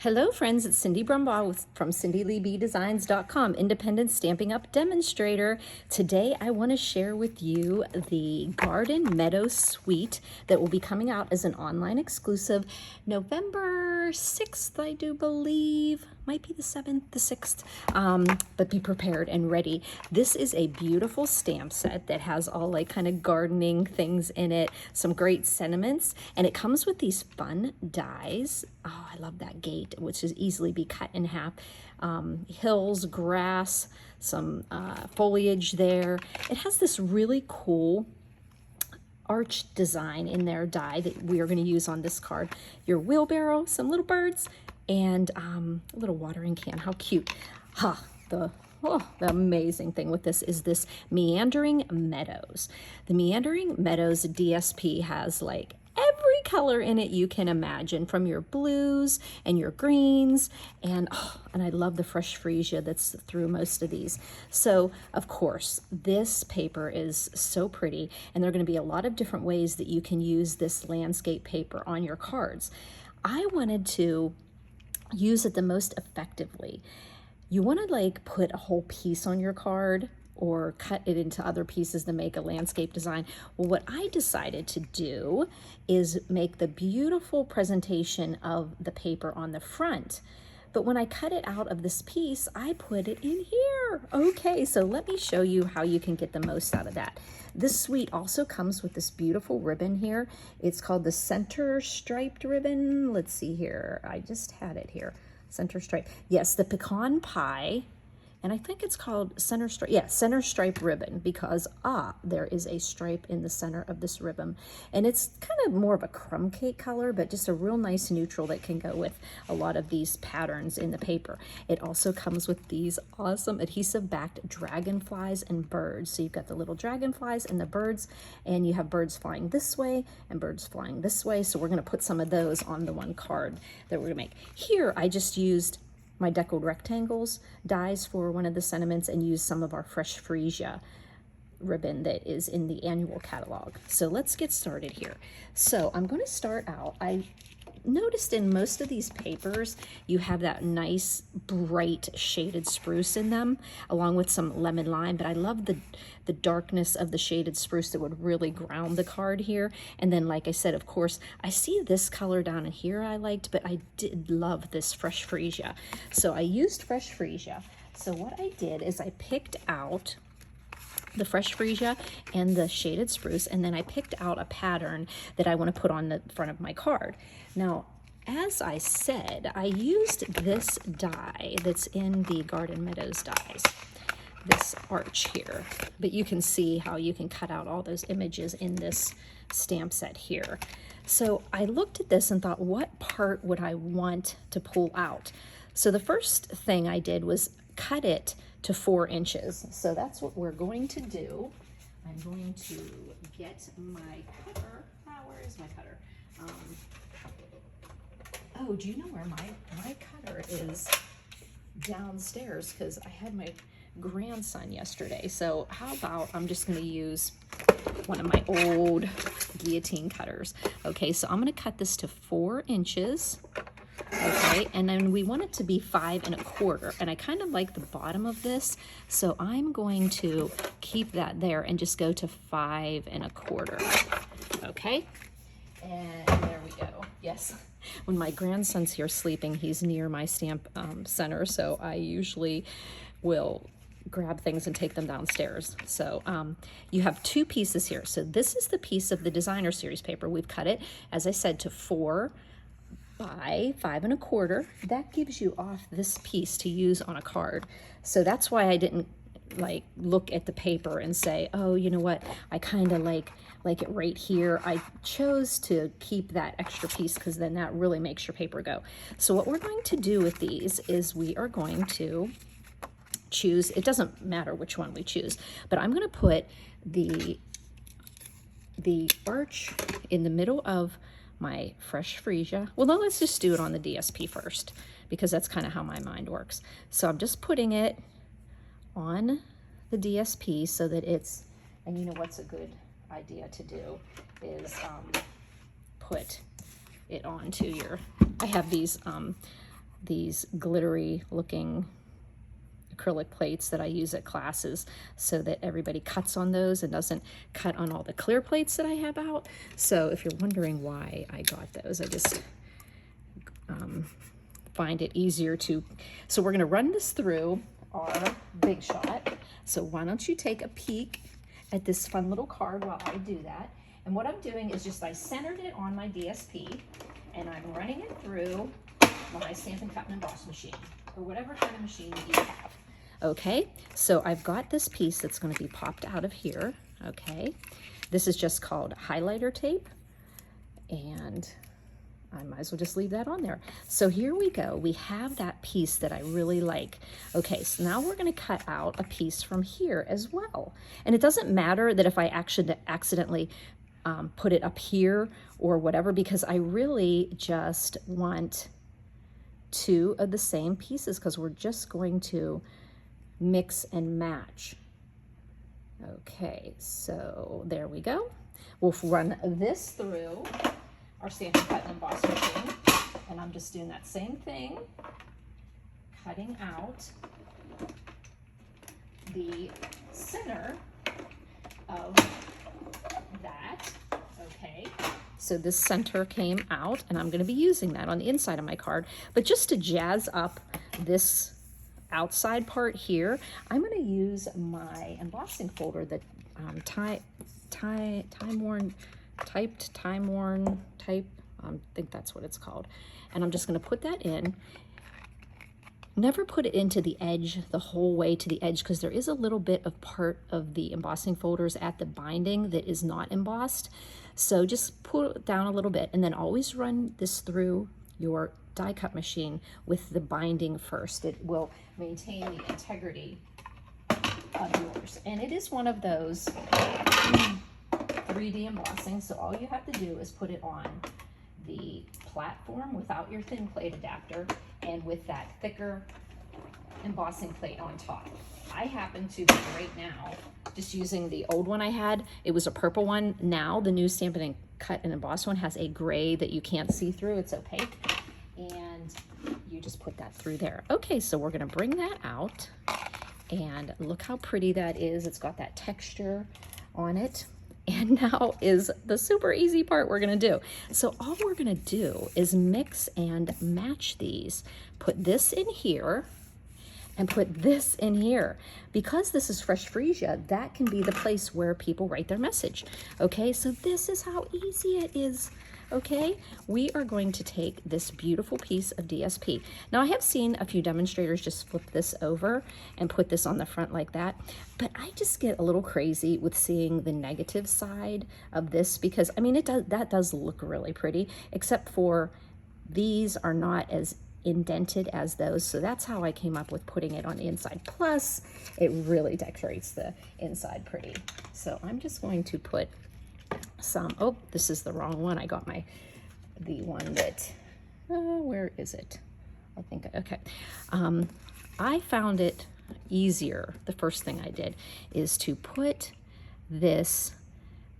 Hello friends, it's Cindy Brumbaugh from CindyLeeBDesigns.com, independent Stampin' Up! Demonstrator. Today I want to share with you the Garden Meadows Suite that will be coming out as an online exclusive November 6th, I do believe. Might be the 7th, the 6th, but be prepared and ready. This is a beautiful stamp set that has all like kind of gardening things in it, some great sentiments, and it comes with these fun dies. Oh, I love that gate, which is easily be cut in half. Hills, grass, some foliage there. It has this really cool arch design in their die that we are going to use on this card. Your wheelbarrow, some little birds, and a little watering can. How cute. The amazing thing with this is this Meandering Meadows. The Meandering Meadows DSP has like every color in it you can imagine, from your blues and your greens, and I love the fresh freesia that's through most of these. So of course this paper is so pretty, and there are going to be a lot of different ways that you can use this landscape paper on your cards. I wanted to use it the most effectively. You want to like put a whole piece on your card or cut it into other pieces to make a landscape design. Well, what I decided to do is make the beautiful presentation of the paper on the front. But when I cut it out of this piece, I put it in here. Okay, so let me show you how you can get the most out of that. This suite also comes with this beautiful ribbon here. It's called the center striped ribbon. Let's see here. I just had it here. Center stripe. Yes, the pecan pie. And I think it's called center stripe. Yeah, center stripe ribbon, because there is a stripe in the center of this ribbon. And it's kind of more of a crumb cake color, but just a real nice neutral that can go with a lot of these patterns in the paper. It also comes with these awesome adhesive backed dragonflies and birds. So you've got the little dragonflies and the birds, and you have birds flying this way and birds flying this way. So we're going to put some of those on the one card that we're going to make. Here I just used my deckled rectangles dies for one of the sentiments and use some of our fresh freesia ribbon that is in the annual catalog. So let's get started here. So I'm going to start out. I noticed in most of these papers you have that nice bright shaded spruce in them, along with some lemon lime, but I love the darkness of the shaded spruce that would really ground the card here. And then, like I said, of course, I see this color down in here I liked, but I did love this fresh freesia. So I used fresh freesia. So what I did is I picked out the fresh freesia and the shaded spruce, and then I picked out a pattern that I want to put on the front of my card. Now, as I said, I used this die that's in the Garden Meadows dies, this arch here, but you can see how you can cut out all those images in this stamp set here. So I looked at this and thought, what part would I want to pull out? So the first thing I did was cut it to 4 inches. So that's what we're going to do. I'm going to get my cutter. Where is my cutter? Oh, do you know where my cutter is? Downstairs, because I had my grandson yesterday. So how about I'm just going to use one of my old guillotine cutters. Okay, so I'm going to cut this to 4 inches. Okay, and then we want it to be 5 1/4, and I kind of like the bottom of this, so I'm going to keep that there and just go to 5 1/4. Okay, and there we go. Yes, when my grandson's here sleeping, he's near my stamp center, so I usually will grab things and take them downstairs. So you have 2 pieces here. So this is the piece of the designer series paper. We've cut it, as I said, to 4 by 5 1/4. That gives you off this piece to use on a card. So that's why I didn't like look at the paper and say, oh, you know what, I kind of like it right here. I chose to keep that extra piece because then that really makes your paper go. So what we're going to do with these is we are going to choose, it doesn't matter which one we choose, but I'm going to put the arch in the middle of my fresh freesia. Well, no, let's just do it on the DSP first, because that's kind of how my mind works. So I'm just putting it on the DSP so that it's, and you know what's a good idea to do is put it onto your, I have these these glittery looking acrylic plates that I use at classes so that everybody cuts on those and doesn't cut on all the clear plates that I have out. So if you're wondering why I got those, I just find it easier to, so we're gonna run this through our Big Shot. So why don't you take a peek at this fun little card while I do that. And what I'm doing is just I centered it on my DSP and I'm running it through my Stampin' Cut and Emboss machine, or whatever kind of machine that you have. Okay, so I've got this piece that's going to be popped out of here. Okay, this is just called highlighter tape, and I might as well just leave that on there. So here we go. We have that piece that I really like. Okay, so now we're going to cut out a piece from here as well. And it doesn't matter that if I accidentally put it up here or whatever, because I really just want two of the same pieces because we're just going to mix and match. Okay, so there we go. We'll run this through our Stampin' Cut and Emboss machine, and I'm just doing that same thing, cutting out the center of that. Okay, so this center came out, and I'm going to be using that on the inside of my card. But just to jazz up this outside part here, I'm going to use my embossing folder, that time-worn type, I think that's what it's called. And I'm just going to put that in. Never put it into the edge, the whole way to the edge, because there is a little bit of part of the embossing folders at the binding that is not embossed. So just pull it down a little bit, and then always run this through your die cut machine with the binding first. It will maintain the integrity of yours. And it is one of those 3D embossing, so all you have to do is put it on the platform without your thin plate adapter and with that thicker embossing plate on top. I happen to be right now just using the old one I had. It was a purple one. Now the new Stampin' Cut and Emboss one has a gray that you can't see through. It's opaque, and you just put that through there. Okay, so we're gonna bring that out, and look how pretty that is. It's got that texture on it. And now is the super easy part we're gonna do. So all we're gonna do is mix and match these. Put this in here and put this in here. Because this is fresh freesia, that can be the place where people write their message. Okay, so this is how easy it is. Okay, we are going to take this beautiful piece of DSP. Now I have seen a few demonstrators just flip this over and put this on the front like that, but I just get a little crazy with seeing the negative side of this, because I mean, that does look really pretty, except for these are not as indented as those. So that's how I came up with putting it on the inside. Plus it really decorates the inside pretty. So I'm just going to put some, oh, this is the wrong one. I got the one that, where is it? I think, okay. I found it easier. The first thing I did is to put this,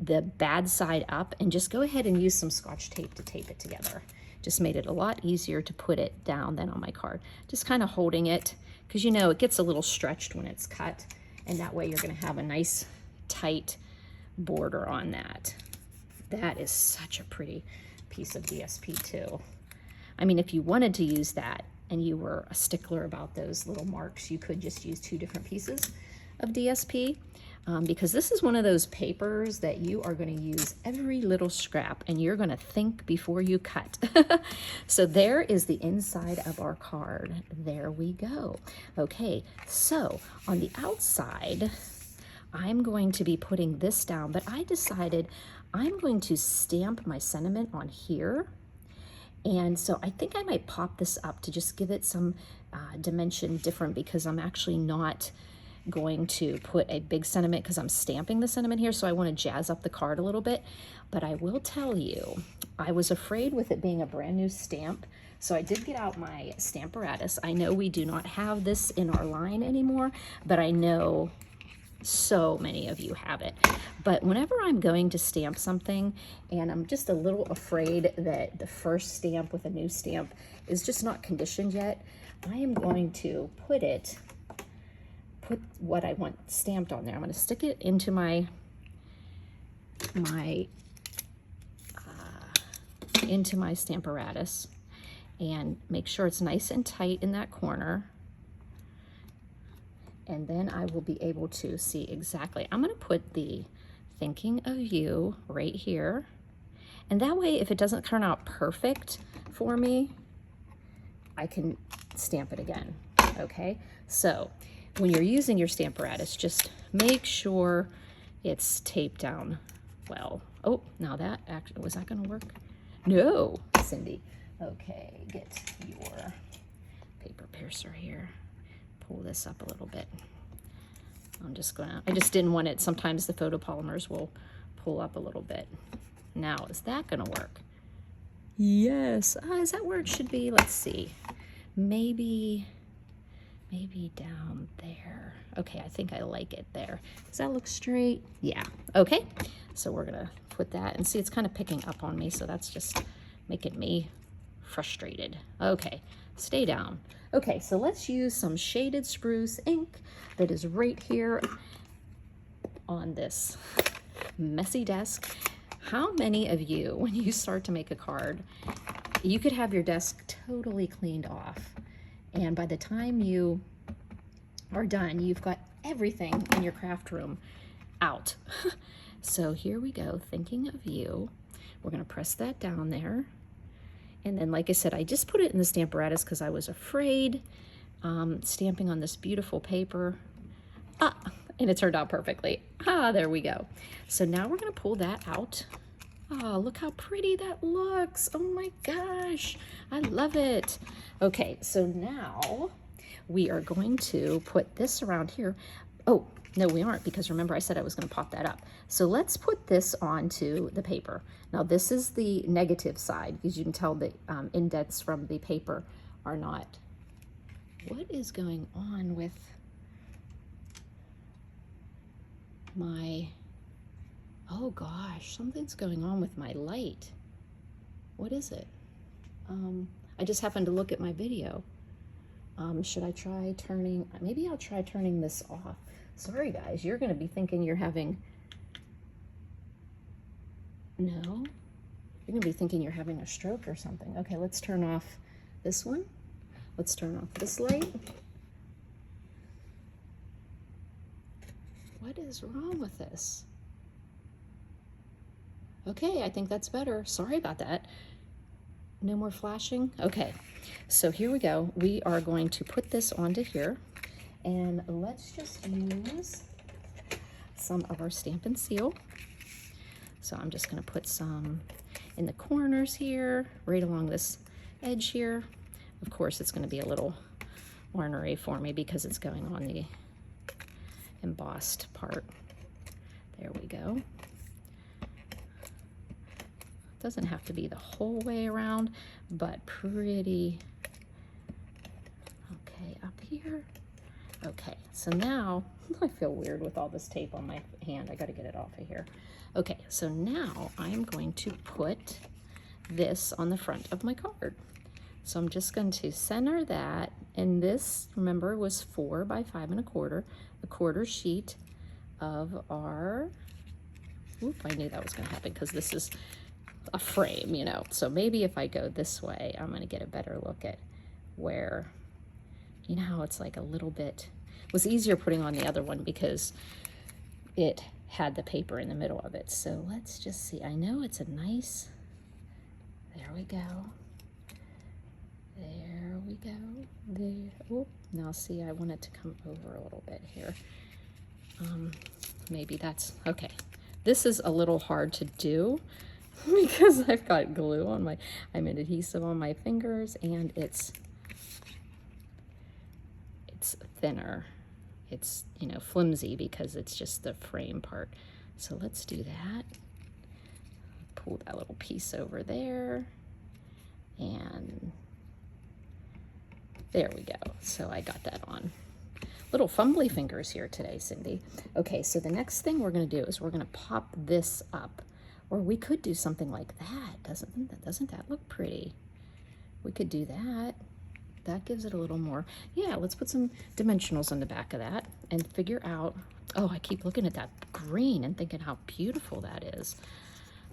the bad side up, and just go ahead and use some Scotch tape to tape it together. Just made it a lot easier to put it down than on my card. Just kind of holding it, because you know, it gets a little stretched when it's cut, and that way you're gonna have a nice tight border on that. That is such a pretty piece of DSP too. I mean, if you wanted to use that and you were a stickler about those little marks, you could just use 2 different pieces of DSP, because this is one of those papers that you are going to use every little scrap, and you're going to think before you cut. So there is the inside of our card. There we go. Okay, so on the outside, I'm going to be putting this down, but I decided I'm going to stamp my sentiment on here. And so I think I might pop this up to just give it some dimension different, because I'm actually not going to put a big sentiment because I'm stamping the sentiment here. So I want to jazz up the card a little bit. But I will tell you, I was afraid with it being a brand new stamp. So I did get out my Stamparatus. I know we do not have this in our line anymore, but I know So many of you have it. But whenever I'm going to stamp something and I'm just a little afraid that the first stamp with a new stamp is just not conditioned yet, I am going to put what I want stamped on there. I'm going to stick it into my Stamparatus and make sure it's nice and tight in that corner. And then I will be able to see exactly. I'm going to put the thinking of you right here. And that way, if it doesn't turn out perfect for me, I can stamp it again. Okay? So when you're using your Stamparatus, just make sure it's taped down well. Oh, now that actually, was that going to work? No, Cindy. Okay, get your paper piercer here. Pull this up a little bit. I just didn't want it. Sometimes the photopolymers will pull up a little bit. Now, is that gonna work? Yes. Is that where it should be? Let's see. Maybe down there. Okay, I think I like it there. Does that look straight? Yeah. Okay, so we're gonna put that, and see, it's kind of picking up on me, so that's just making me frustrated. Okay, stay down. Okay, so let's use some shaded spruce ink that is right here on this messy desk. How many of you, when you start to make a card, you could have your desk totally cleaned off, and by the time you are done, you've got everything in your craft room out. So here we go, thinking of you. We're gonna press that down there. And then, like I said, I just put it in the Stamparatus because I was afraid stamping on this beautiful paper. And it turned out perfectly. There we go. So now we're gonna pull that out. Look how pretty that looks. Oh my gosh, I love it. Okay, so now we are going to put this around here. Oh, no, we aren't, because remember I said I was gonna pop that up. So let's put this onto the paper. Now this is the negative side, because you can tell the indents from the paper are not. What is going on with my, oh gosh, something's going on with my light. What is it? I just happened to look at my video. Should I try turning, maybe I'll try turning this off. Sorry guys, you're gonna be thinking you're having, no, you're gonna be thinking you're having a stroke or something. Okay, let's turn off this one. Let's turn off this light. What is wrong with this? Okay, I think that's better. Sorry about that. No more flashing? Okay, so here we go. We are going to put this onto here, and let's just use some of our Stampin' Seal. So I'm just gonna put some in the corners here, right along this edge here. Of course, it's gonna be a little ornery for me because it's going on the embossed part. There we go. Doesn't have to be the whole way around, but pretty. Okay, up here. Okay, so now I feel weird with all this tape on my hand. I got to get it off of here. Okay, so now I'm going to put this on the front of my card. So I'm just going to center that, and this, remember, was 4 by 5 1/4, a quarter sheet of our, oop, I knew that was going to happen because this is a frame, you know. So maybe if I go this way, I'm going to get a better look at where, you know how it's like a little bit, it was easier putting on the other one because it had the paper in the middle of it. So let's just see. I know it's a nice, there we go. There we go. There. Oh, now see, I want it to come over a little bit here. Maybe that's, okay. This is a little hard to do because I've got glue on my, I'm an adhesive on my fingers, and it's thinner. It's, you know, flimsy because it's just the frame part. So let's do that. Pull that little piece over there, and there we go. So I got that on. little fumbly fingers here today, Cindy. Okay, so the next thing we're going to do is we're going to pop this up. Or we could do something like that. Doesn't that look pretty? We could do that. That gives it a little more. Yeah, let's put some dimensionals on the back of that and figure out. Oh, I keep looking at that green and thinking how beautiful that is.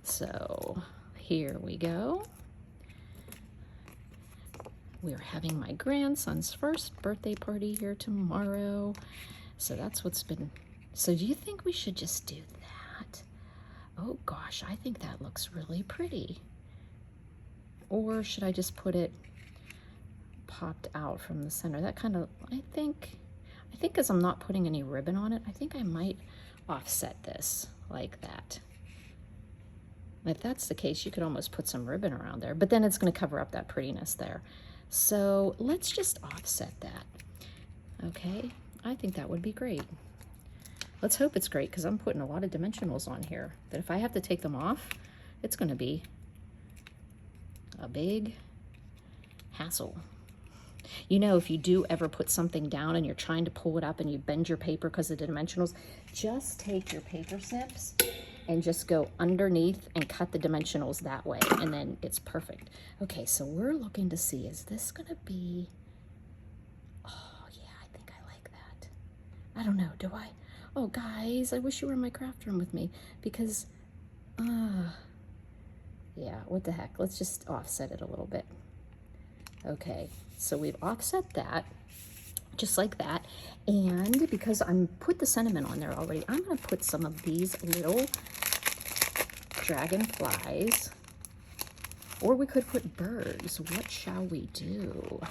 So here we go. We're having my grandson's first birthday party here tomorrow. So that's what's been. So do you think we should just do that? Oh gosh, I think that looks really pretty. Or should I just put it popped out from the center? That kind of, I think as I'm not putting any ribbon on it, I think I might offset this like that. If that's the case, you could almost put some ribbon around there, but then it's going to cover up that prettiness there. So let's just offset that. Okay, I think that would be great. Let's hope it's great, because I'm putting a lot of dimensionals on here that if I have to take them off, it's going to be a big hassle. You know, if you do ever put something down and you're trying to pull it up and you bend your paper because of the dimensionals, just take your paper snips and just go underneath and cut the dimensionals that way, and then it's perfect. Okay, so we're looking to see, is this gonna be, oh yeah, I think I like that. I don't know, do I? Oh guys, I wish you were in my craft room with me, because, yeah, what the heck, let's just offset it a little bit. Okay, so we've offset that, just like that. And because I'm put the sentiment on there already, I'm gonna put some of these little dragonflies, or we could put birds. What shall we do?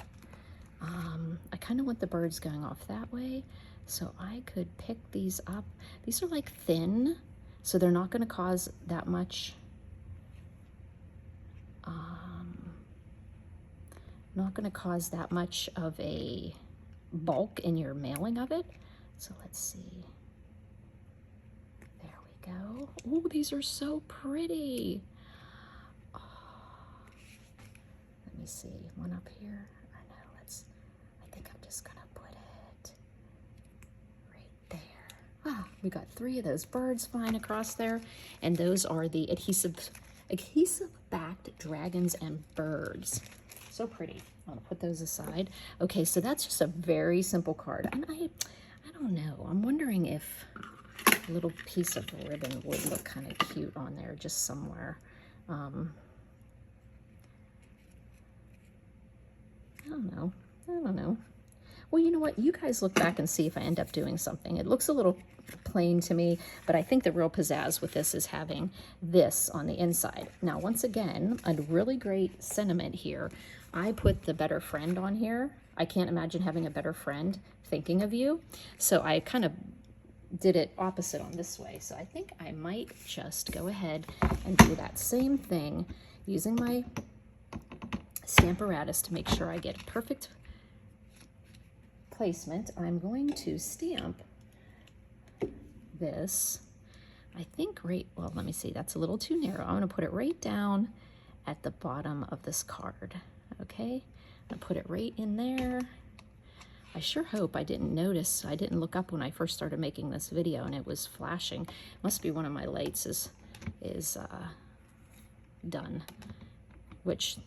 I kind of want the birds going off that way, so I could pick these up. These are like thin, so they're not gonna cause that much, not going to cause that much of a bulk in your mailing of it. So let's see. There we go. Oh, these are so pretty. Oh, let me see. One up here. I know. I think I'm just going to put it right there. Ah, we got 3 of those birds flying across there. And those are the adhesive backed dragons and birds. So pretty. I'm gonna put those aside. Okay, so that's just a very simple card. And I don't know. I'm wondering if a little piece of ribbon would look kind of cute on there, just somewhere. I don't know. Well, you know what? You guys look back and see if I end up doing something. It looks a little plain to me, but I think the real pizzazz with this is having this on the inside. Now, once again, a really great sentiment here. I put the better friend on here. I can't imagine having a better friend thinking of you. So I kind of did it opposite on this way. So I think I might just go ahead and do that same thing using my Stamparatus to make sure I get perfect placement. I'm going to stamp this, I think well, let me see, that's a little too narrow. I'm going to put it right down at the bottom of this card. Okay, I'll put it right in there. I sure hope I didn't notice. I didn't look up when I first started making this video and it was flashing. Must be one of my lights is done, which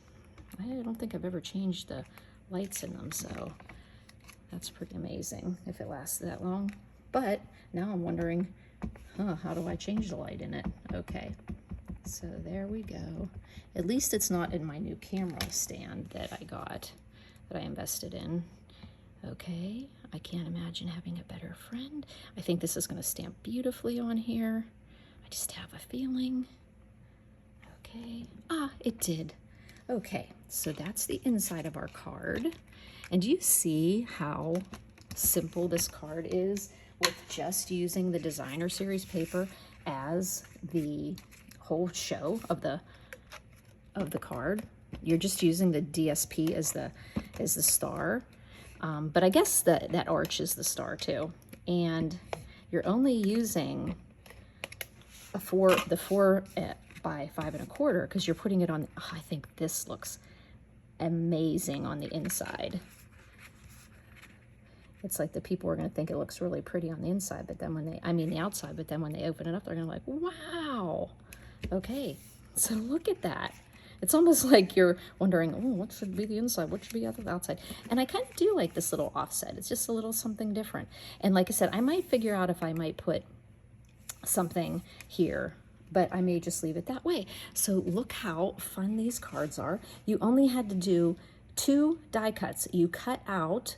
I don't think I've ever changed the lights in them, so that's pretty amazing if it lasts that long. But now I'm wondering, how do I change the light in it? Okay, so there we go. At least it's not in my new camera stand that I got, that I invested in. Okay, I can't imagine having a better friend. I think this is going to stamp beautifully on here. I just have a feeling. Okay, it did. Okay, so that's the inside of our card. And do you see how simple this card is with just using the designer series paper as the whole show of the card? You're just using the DSP as the star, but I guess that arch is the star too. And you're only using the 4 by 5 1/4 because you're putting it on. I think this looks amazing on the inside. It's like the people are going to think it looks really pretty on the inside, but then when they, I mean the outside, but then when they open it up, they're going to like, wow. Okay, so look at that. It's almost like you're wondering, oh, what should be the inside? What should be the outside? And I kind of do like this little offset. It's just a little something different. And like I said, I might figure out if I might put something here, but I may just leave it that way. So look how fun these cards are. You only had to do 2 die cuts. You cut out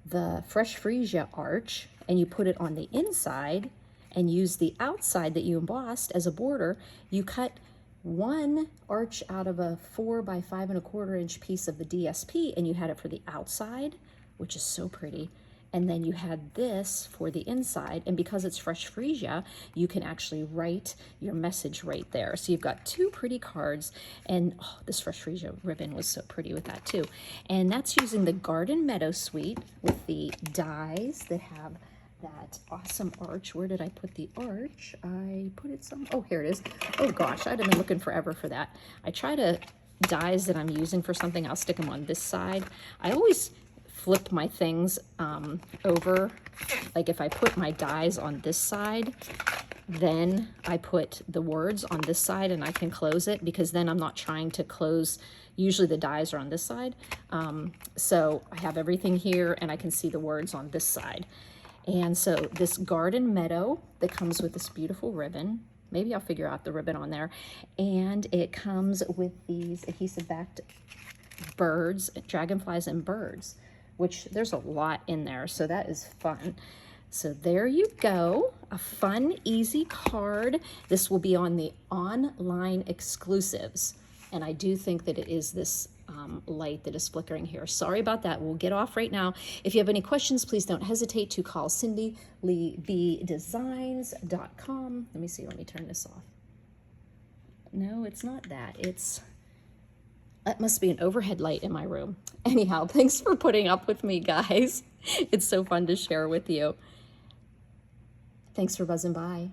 the fresh freesia arch and you put it on the inside and use the outside that you embossed as a border. You cut 1 arch out of a 4 by 5 1/4 inch piece of the DSP and you had it for the outside, which is so pretty. And then you had this for the inside, and because it's fresh freesia, you can actually write your message right there. So you've got 2 pretty cards, and oh, this fresh freesia ribbon was so pretty with that too. And that's using the Garden Meadow Suite with the dies that have that awesome arch. Where did I put the arch? I put it oh, here it is. Oh gosh, I'd have been looking forever for that. I try to dies that I'm using for something, I'll stick them on this side. I always flip my things over. Like if I put my dies on this side, then I put the words on this side and I can close it, because then I'm not trying to close. Usually the dies are on this side. So I have everything here and I can see the words on this side. And so this Garden Meadow that comes with this beautiful ribbon, maybe I'll figure out the ribbon on there, and it comes with these adhesive backed birds, dragonflies and birds, which there's a lot in there, so that is fun. So there you go, a fun, easy card. This will be on the online exclusives, and I do think that it is this light that is flickering here. Sorry about that. We'll get off right now. If you have any questions, please don't hesitate to call CindyLeeBDesigns.com. Let me see, let me turn this off. No, it's not that. That must be an overhead light in my room. Anyhow, thanks for putting up with me, guys. It's so fun to share with you. Thanks for buzzing by.